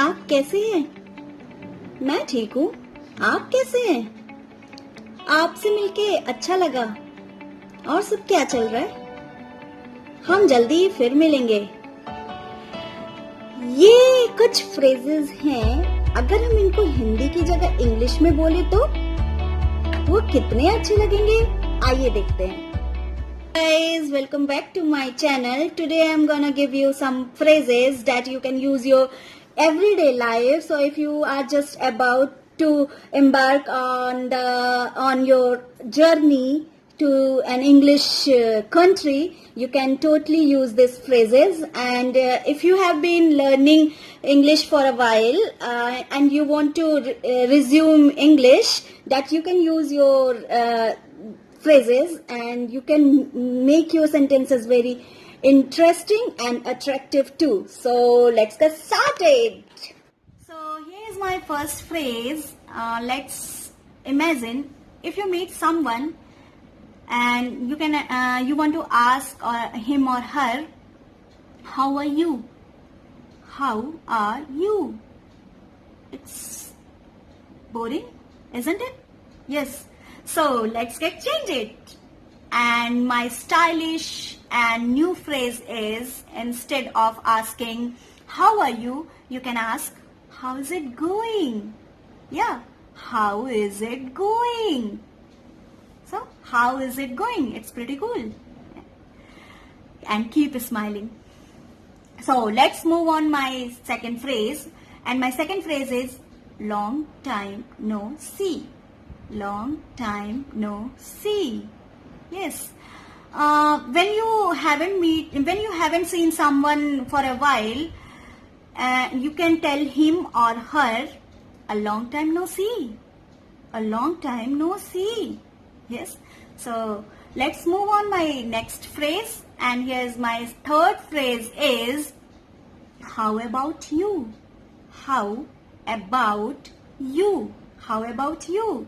आप कैसे हैं? मैं ठीक हूँ। आप कैसे हैं? आपसे मिलके अच्छा लगा। और सब क्या चल रहा है? हम जल्दी ही फिर मिलेंगे। ये कुछ फ्रेजेस हैं, अगर हम इनको हिंदी की जगह इंग्लिश में बोले तो वो कितने अच्छे लगेंगे। आइए देखते हैं। Guys, welcome back to my channel. Today I'm gonna give you some phrases that you can use your everyday life. So if you are just about to embark on your journey to an English country, you can totally use these phrases. And if you have been learning English for a while and you want to resume English, that you can use your phrases and you can make your sentences very interesting and attractive too. So let's get started. So here is my first phrase. Let's imagine if you meet someone and you want to ask him or her, how are you? How are you? It's boring, isn't it? Yes. So let's get change it. And my stylish and new phrase is, instead of asking how are you, you can ask how is it going? Yeah, how is it going? So how is it going? It's pretty cool. And keep smiling. So let's move on my second phrase. And my second phrase is long time no see. Long time no see. Yes. When you haven't seen someone for a while, you can tell him or her, a long time no see. A long time no see. Yes. So let's move on my next phrase. And here's my third phrase is, how about you? How about you? How about you?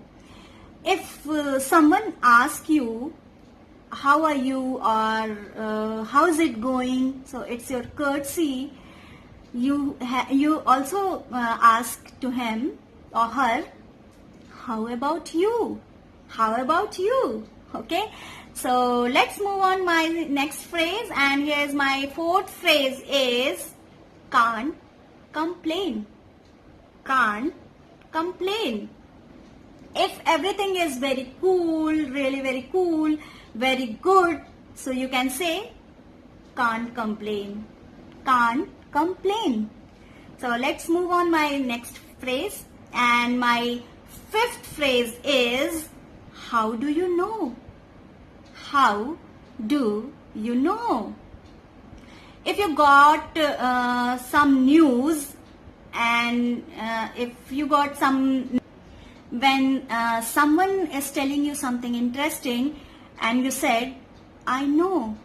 If someone asks you, how are you, or how's it going? So it's your courtesy. You also ask to him or her, how about you? How about you? Okay. So let's move on my next phrase. And here's my fourth phrase is, can't complain. Can't complain. If everything is very cool, really very cool, very good, so you can say, can't complain. Can't complain. So let's move on my next phrase. And my fifth phrase is, how do you know? How do you know? If you got some news, and if you got some, when someone is telling you something interesting and you said, I know.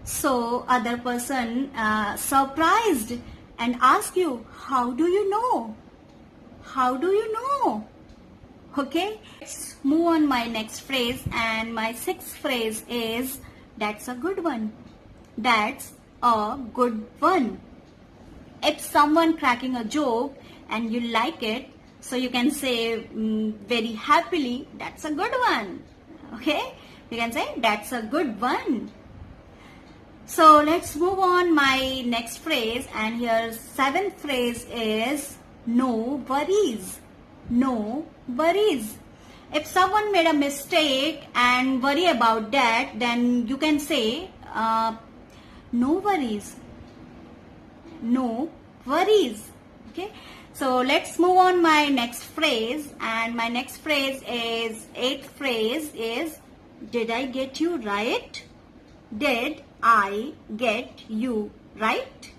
So other person surprised and ask you, how do you know? How do you know? Okay, let's move on my next phrase. And my sixth phrase is, that's a good one. That's a good one. If someone cracking a joke and you like it, so you can say very happily, that's a good one. Okay, you can say that's a good one. So let's move on my next phrase. And here's seventh phrase is, no worries. No worries. If someone made a mistake and worry about that, then you can say no worries. No worries. Okay. So let's move on my next phrase. And my next phrase is, eighth phrase is, did I get you right? Did I get you right?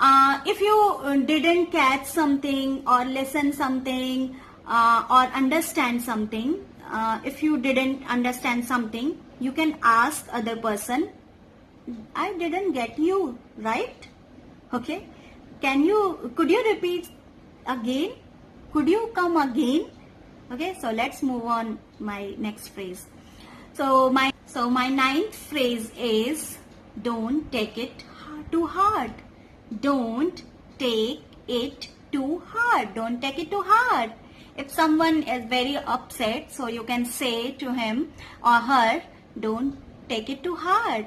If you didn't catch something or listen something or understand something, if you didn't understand something, you can ask other person, I didn't get you right. Okay. Could you repeat again? Could you come again? Okay, so let's move on my next phrase. So my ninth phrase is, don't take it too hard. Don't take it too hard. Don't take it too hard. If someone is very upset, so you can say to him or her, don't take it too hard.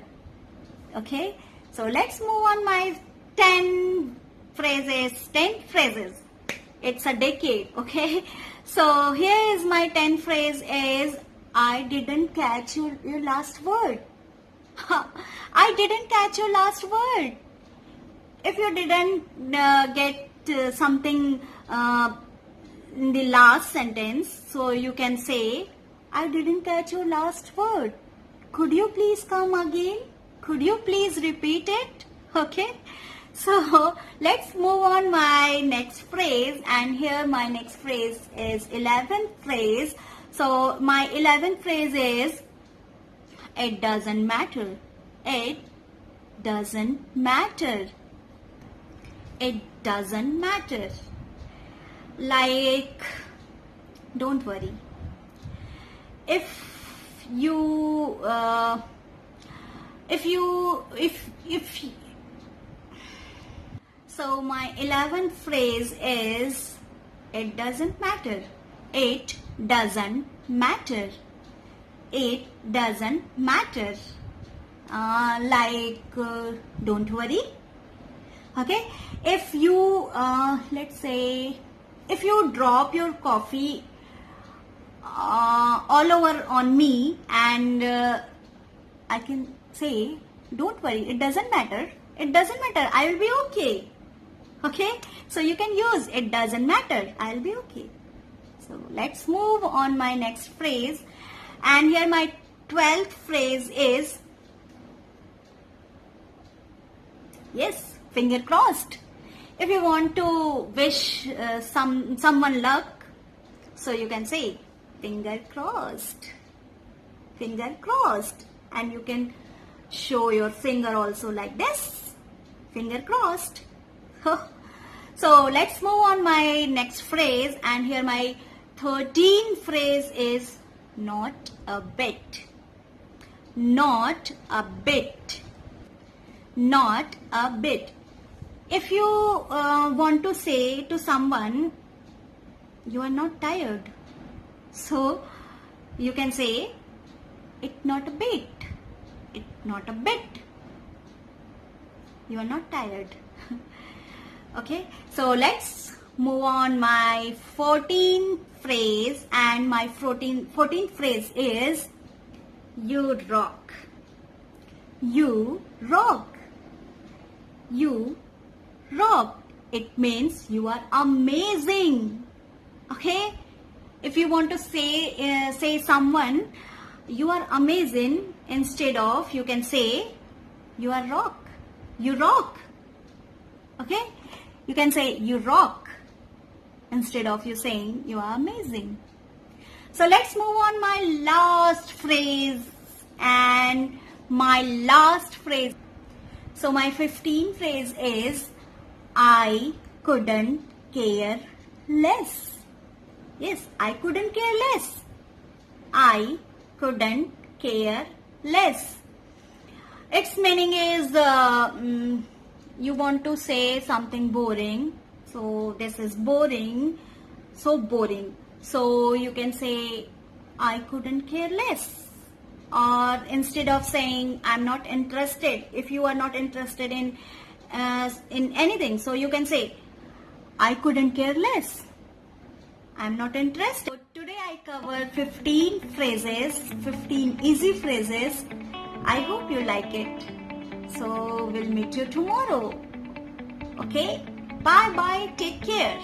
Okay, so let's move on my 10 phrases. 10 phrases. It's a decade. Okay, so here is my 10 phrase is, I didn't catch your last word. I didn't catch your last word. If you didn't get something in the last sentence, so you can say, I didn't catch your last word. Could you please come again? Could you please repeat it? Okay. So let's move on my next phrase, and here my next phrase is 11th phrase. So my 11th phrase is, it doesn't matter. It doesn't matter. It doesn't matter. Like, don't worry. So my 11th phrase is, it doesn't matter. It doesn't matter. It doesn't matter. Don't worry. Okay. If you, let's say, if you drop your coffee all over on me, and I can say, don't worry, it doesn't matter. It doesn't matter. I will be okay. Okay. So you can use, it doesn't matter. I will be okay. So let's move on my next phrase. And here my 12th phrase is, yes, finger crossed. If you want to wish someone luck, so you can say, finger crossed. Finger crossed. And you can show your finger also like this. Finger crossed. So let's move on my next phrase, and here my 13th phrase is, not a bit. Not a bit. Not a bit. If you want to say to someone, you are not tired, so you can say, it not a bit. It not a bit. You are not tired. Okay, so let's move on my 14th phrase, and my 14th phrase is, you rock. You rock. You rock. It means you are amazing. Okay, if you want to say someone, you are amazing, instead of, you can say, you are rock. You rock. Okay, you can say, you rock, instead of you saying you are amazing. So let's move on my last phrase, and my last phrase. So my 15th phrase is, I couldn't care less. Yes, I couldn't care less. I couldn't care less. Its meaning is, you want to say something boring. So this is boring. So boring. So you can say, I couldn't care less. Or instead of saying, I'm not interested, if you are not interested in anything, so you can say, I couldn't care less. I'm not interested. So today I covered 15 phrases, 15 easy phrases. I hope you like it. So we'll meet you tomorrow. Okay? Bye bye. Take care.